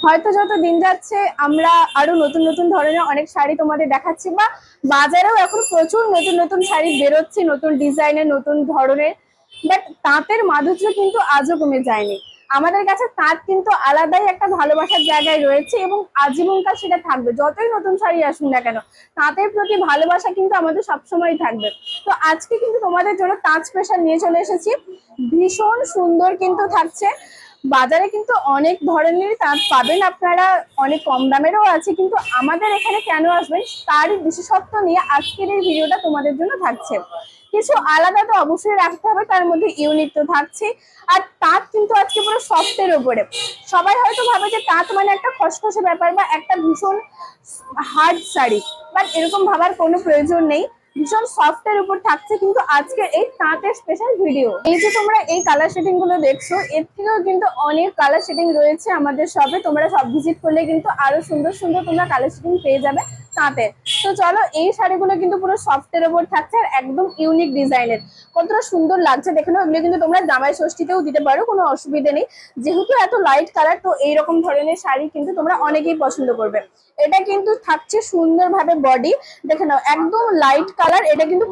হয়তো যত দিন যাচ্ছে আমরা আরো নতুন নতুন ধরনের অনেক শাড়ি তোমাদের দেখাচ্ছি, বা বাজারেও এখন প্রচুর নতুন নতুন শাড়ি বেরোচ্ছে, নতুন ডিজাইনের, নতুন ধরনের। বাট তাঁতের মাধুর্য কিন্তু আজও কমে যায়নি। আমাদের কাছে তাঁত কিন্তু আলাদাই একটা ভালোবাসার জায়গায় রয়েছে এবং আজীবনকাল সেটা থাকবে, যতই নতুন শাড়ি আসুন না কেন। তাঁতের প্রতি ভালোবাসা কিন্তু আমাদের সবসময় থাকবে। তো আজকে কিন্তু তোমাদের জন্য তাঁত স্পেশাল নিয়ে চলে এসেছি। ভীষণ সুন্দর কিন্তু থাকছে। বাজারে কিন্তু অনেক ধরনের তাঁত পাবেন আপনারা, অনেক কম দামেরও আছে, কিন্তু আমাদের এখানে কেন আসবেন তারই বিশেষত্ব নিয়ে আজকের এই ভিডিওটা তোমাদের জন্য থাকছে। কিছু আলাদা তো অবশ্যই রাখতে হবে, তার মধ্যে ইউনিক তো থাকছে। আর তাঁত কিন্তু আজকে পুরো সফটের উপরে। সবাই হয়তো ভাবে যে তাঁত মানে একটা খসখসে ব্যাপার বা একটা ভীষণ হার্ড শাড়ি, বাট এরকম ভাবার কোনো প্রয়োজন নেই। ভীষণ সফটের উপর থাকছে কিন্তু আজকে এই তাঁতের স্পেশাল ভিডিও। এই যে তোমরা এই কালার শেডিং গুলো দেখছো, এর থেকেও কিন্তু অনেক কালার শেডিং রয়েছে আমাদের শপে। তোমরা সব ভিজিট করলে কিন্তু আরো সুন্দর সুন্দর তোমরা কালার শেডিং পেয়ে যাবে তাঁতের। তো চলো, এই শাড়িগুলো কিন্তু পুরো সফটের উপর থাকছে আর একদম ইউনিক ডিজাইনের। কতটা সুন্দর লাগছে দেখে নাও। এগুলো কিন্তু তোমরা জামাই ষষ্ঠীতেও দিতে পারো, কোনো অসুবিধা নেই। যেহেতু এত লাইট কালার, তো এইরকম ধরনের শাড়ি কিন্তু তোমরা অনেকেই পছন্দ করবে। এটা কিন্তু থাকছে সুন্দরভাবে বডি, দেখে নাও একদম লাইট কালার। এটা কিন্তু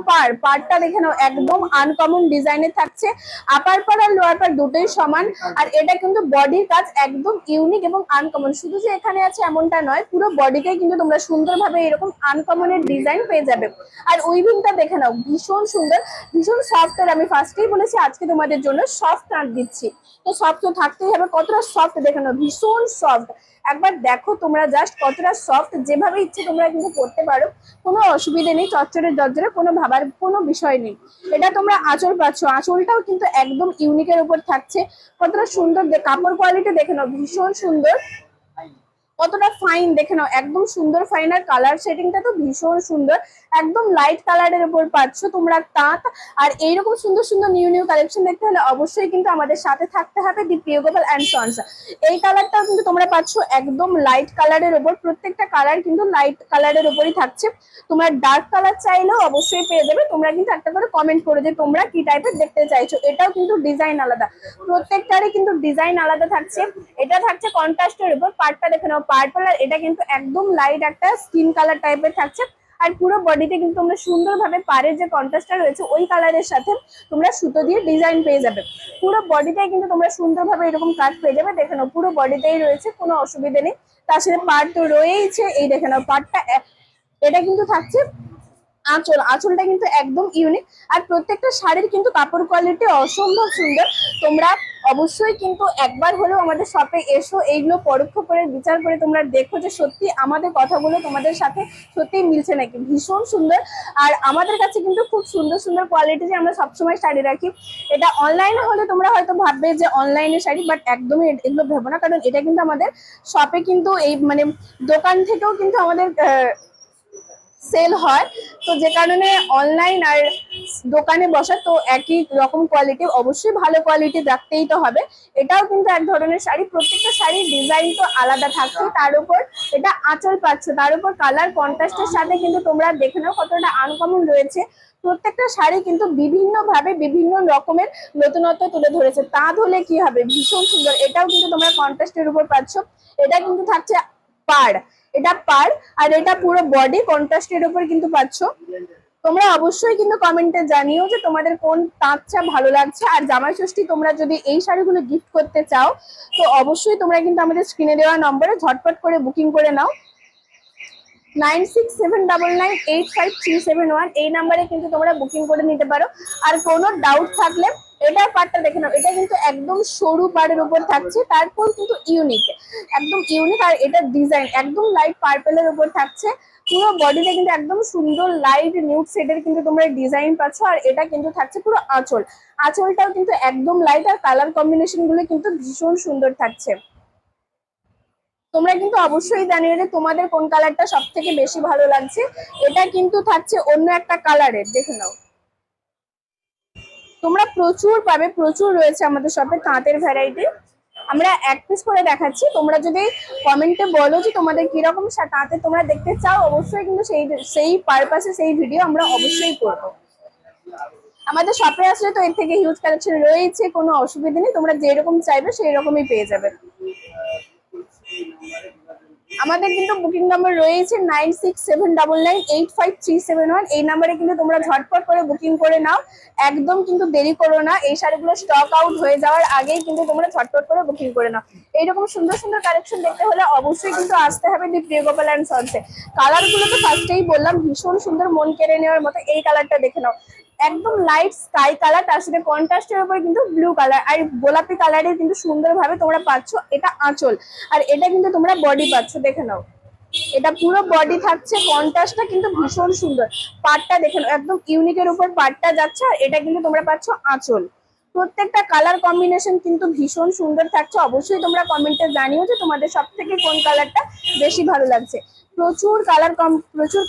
পারটা দেখে নাও একদম আনকমন ডিজাইনের থাকছে। আপার পার আর লোয়ার পার দুটোই সমান। আর এটা কিন্তু বডির কাজ একদম ইউনিক এবং আনকমন। শুধু যে এখানে আছে এমনটা নয়, পুরো বডিটাই কিন্তু তোমরা সুন্দরভাবে এরকম আনকমনের ডিজাইন পেয়ে যাবে। আর উইভিংটা দেখে নাও ভীষণ সুন্দর, ভীষণ সফট। আর আমি ফার্স্টেই বলেছি আজকে তোমাদের জন্য সফট তাঁত দিচ্ছি, তো সফট তো থাকতেই হবে। কতটা সফট দেখে নাও, ভীষণ সফট। একবার দেখো তোমরা জাস্ট কতটা সফট, যেভাবে ইচ্ছে তোমরা কিন্তু পড়তে পারো, কোনো অসুবিধা নেই। চচ্চড়ে জর্জরে কোনো ভাবার কোনো বিষয় নেই। এটা তোমরা আঁচল পাচ্ছ, আঁচলটাও কিন্তু একদম ইউনিকের উপর থাকছে। কতটা সুন্দর, কাপড় কোয়ালিটি দেখে নাও ভীষণ সুন্দর, কতটা ফাইন দেখে নাও একদম সুন্দর ফাইন। আর কালার শেডিংটা তো ভীষণ সুন্দর, একদম লাইট কালারের উপর পাচ্ছ তোমরা তাঁত। আর এইরকম সুন্দর সুন্দর নিউ নিউ কালেকশন দেখতে হলে অবশ্যই কিন্তু আমাদের সাথে থাকতে হবে দি প্রিয় গোপাল অ্যান্ড সন্স। এই কালারটাও কিন্তু তোমরা পাচ্ছ একদম লাইট কালারের উপর, প্রত্যেকটা কালার কিন্তু লাইট কালারের উপরই থাকছে। তোমরা ডার্ক কালার চাইলেও অবশ্যই পেয়ে যাবে। তোমরা কিন্তু একটা করে কমেন্ট করো যে তোমরা কি টাইপের দেখতে চাইছো। এটাও কিন্তু ডিজাইন আলাদা, প্রত্যেকটারই কিন্তু ডিজাইন আলাদা থাকছে। এটা থাকছে কন্ট্রাস্টের উপর, পার্টটা দেখে নাও পার্পল। আর এটা কিন্তু একদম লাইট একটা স্কিন কালার টাইপের থাকছে। আর পুরো বডিতে কিন্তু তোমরা সুন্দরভাবে পাড়ের যে কন্ট্রাস্টটা রয়েছে ওই কালারের সাথে তোমরা সুতো দিয়ে ডিজাইন পেয়ে যাবে। পুরো বডিটাই কিন্তু তোমরা সুন্দরভাবে এরকম কাজ পেয়ে যাবে। দেখে নাও পুরো বডিতেই রয়েছে, কোনো অসুবিধা নেই। তার সাথে পার্ট তো রয়েইছে, এই দেখে নাও পার্টটা। এটা কিন্তু থাকছে আঁচল, আঁচলটা কিন্তু একদম ইউনিক। আর প্রত্যেকটা শাড়ির কিন্তু কাপড় কোয়ালিটি অসম্ভব সুন্দর। তোমরা অবশ্যই কিন্তু একবার হলেও আমাদের শপে এসো, এইগুলো পরোক্ষ করে বিচার করে তোমরা দেখো যে সত্যি আমাদের কথাগুলো তোমাদের সাথে সত্যি মিলছে নাকি। ভীষণ সুন্দর। আর আমাদের কাছে কিন্তু খুব সুন্দর সুন্দর কোয়ালিটি আমরা সবসময় শাড়ি রাখি। এটা অনলাইনে হলে তোমরা হয়তো ভাববে যে অনলাইনে শাড়ি, বাট একদমই এগুলো ভেবো না, কারণ এটা কিন্তু আমাদের শপে কিন্তু এই মানে দোকান থেকেও কিন্তু আমাদের সেল হয়। তো যে কারণে অনলাইন আর দোকানে বসা তো একই রকম কোয়ালিটি, অবশ্যই ভালো কোয়ালিটি রাখতেই তো হবে। এটাও কিন্তু এক ধরনের শাড়ি, প্রত্যেকটা শাড়ির ডিজাইন তো আলাদা থাকছে। তার উপর এটা আঁচল পাচ্ছ, তার উপর কালার কন্ট্রাস্টের সাথে কিন্তু তোমরা দেখে নাও কতটা আনকমন রয়েছে। প্রত্যেকটা শাড়ি কিন্তু বিভিন্ন ভাবে বিভিন্ন রকমের নতুনত্ব তুলে ধরেছে। তাঁত হলে কি হবে, ভীষণ সুন্দর। এটাও কিন্তু তোমরা কন্ট্রাস্টের উপর পাচ্ছ। এটা কিন্তু থাকছে পাড়, এটা পাড়। আর এটা পুরো বডি কন্ট্রাস্টের উপর কিন্তু পাচ্ছ। তোমরা অবশ্যই কিন্তু কমেন্টে জানিও যে তোমাদের কোন তাঁতটা ভালো লাগছে। আর জামাই ষষ্ঠী তোমরা যদি এই শাড়িগুলো গিফট করতে চাও, তো অবশ্যই তোমরা কিন্তু আমাদের স্ক্রিনে দেওয়া নম্বরে ঝটপট করে বুকিং করে নাও। 9679985371 এই নাম্বারে কিন্তু তোমরা বুকিং করে নিতে পারো। আর কোনো ডাউট থাকলে এটার পার্টটা দেখে নাও, এটা কিন্তু একদম সরু পাড়ের উপর থাকছে, তারপর কিন্তু ইউনিক, একদম ইউনিক। আর এটা ডিজাইন একদম লাইট পার্পেলের উপর থাকছে। পুরো বডিতে কিন্তু একদম সুন্দর লাইট নিউড শেডের কিন্তু তোমরা ডিজাইন পাচ্ছ। আর এটা কিন্তু থাকছে পুরো আঁচল, আঁচলটাও কিন্তু একদম লাইট। আর কালার কম্বিনেশন গুলো কিন্তু ভীষণ সুন্দর থাকছে। তোমরা কিন্তু অবশ্যই জানিও যে তোমাদের কোন কালারটা সব থেকে বেশি ভালো লাগছে। এটা কিন্তু থাকছে অন্য একটা কালারের, দেখে নাও। তোমরা প্রচুর পাবে, প্রচুর রয়েছে আমাদের শপে তাঁতের ভ্যারাইটি। আমরা এক পিস করে দেখাচ্ছি, তোমরা যদি কমেন্টে বলো যে তোমাদের কিরকম তাঁতে তোমরা দেখতে চাও, অবশ্যই কিন্তু সেই সেই পারপাসে সেই ভিডিও আমরা অবশ্যই করবো। আমাদের শপে আসলে তো এর থেকে হিউজ কালেকশন রয়েছে, কোনো অসুবিধা নেই। তোমরা যেরকম চাইবে সেই রকমই পেয়ে যাবে। আমাদের কিন্তু বুকিং নাম্বার রয়েছে 9679985371। এই নাম্বারে কিন্তু তোমরা ঝটপট করে বুকিং করে নাও, একদম কিন্তু দেরি করো না। এই শাড়িগুলো স্টক আউট হয়ে যাওয়ার আগেই কিন্তু তোমরা ঝটপট করে বুকিং করে নাও। এইরকম সুন্দর সুন্দর কালেকশন দেখতে হলে অবশ্যই কিন্তু আসতে হবে দি প্রিয়গোপাল অ্যান্ড সন্সে। কালার গুলো তো ফার্স্টেই বললাম ভীষণ সুন্দর, মন কেড়ে নেওয়ার মতো। এই কালারটা দেখে নাও, একদম লাইট স্কাই কালার, তার সাথে কন্ট্রাস্টের উপর কিন্তু ব্লু কালার আর গোলাপি কালারে কিন্তু সুন্দরভাবে তোমরা পাচ্ছ। এটা আঁচল, আর এটা কিন্তু তোমরা বডি পাচ্ছ, দেখে নাও। এটা পুরো বডি থাকছে, কন্ট্রাস্টটা কিন্তু ভীষণ সুন্দর। পাড়টা দেখে নাও, একদম ইউনিকের উপর পাড়টা যাচ্ছে, আর এটা কিন্তু তোমরা পাচ্ছ আঁচল। প্রত্যেকটা কালার কম্বিনেশন কিন্তু ভীষণ সুন্দর থাকছে। অবশ্যই তোমরা কমেন্টে জানিও যে তোমাদের সব থেকে কোন কালারটা বেশি ভালো লাগছে। প্রচুর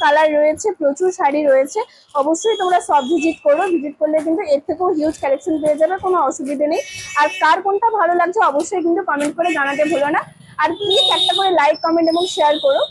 কালার রয়েছে, প্রচুর শাড়ি রয়েছে। অবশ্যই তোমরা সব ভিজিট করো, ভিজিট করলে কিন্তু এর থেকেও হিউজ কালেকশন পেয়ে যাবে, কোনো অসুবিধা নেই। আর কার কোনটা ভালো লাগছে অবশ্যই কিন্তু কমেন্ট করে জানাতে ভুলো না। আর প্লিজ একটা করে লাইক, কমেন্ট এবং শেয়ার করো।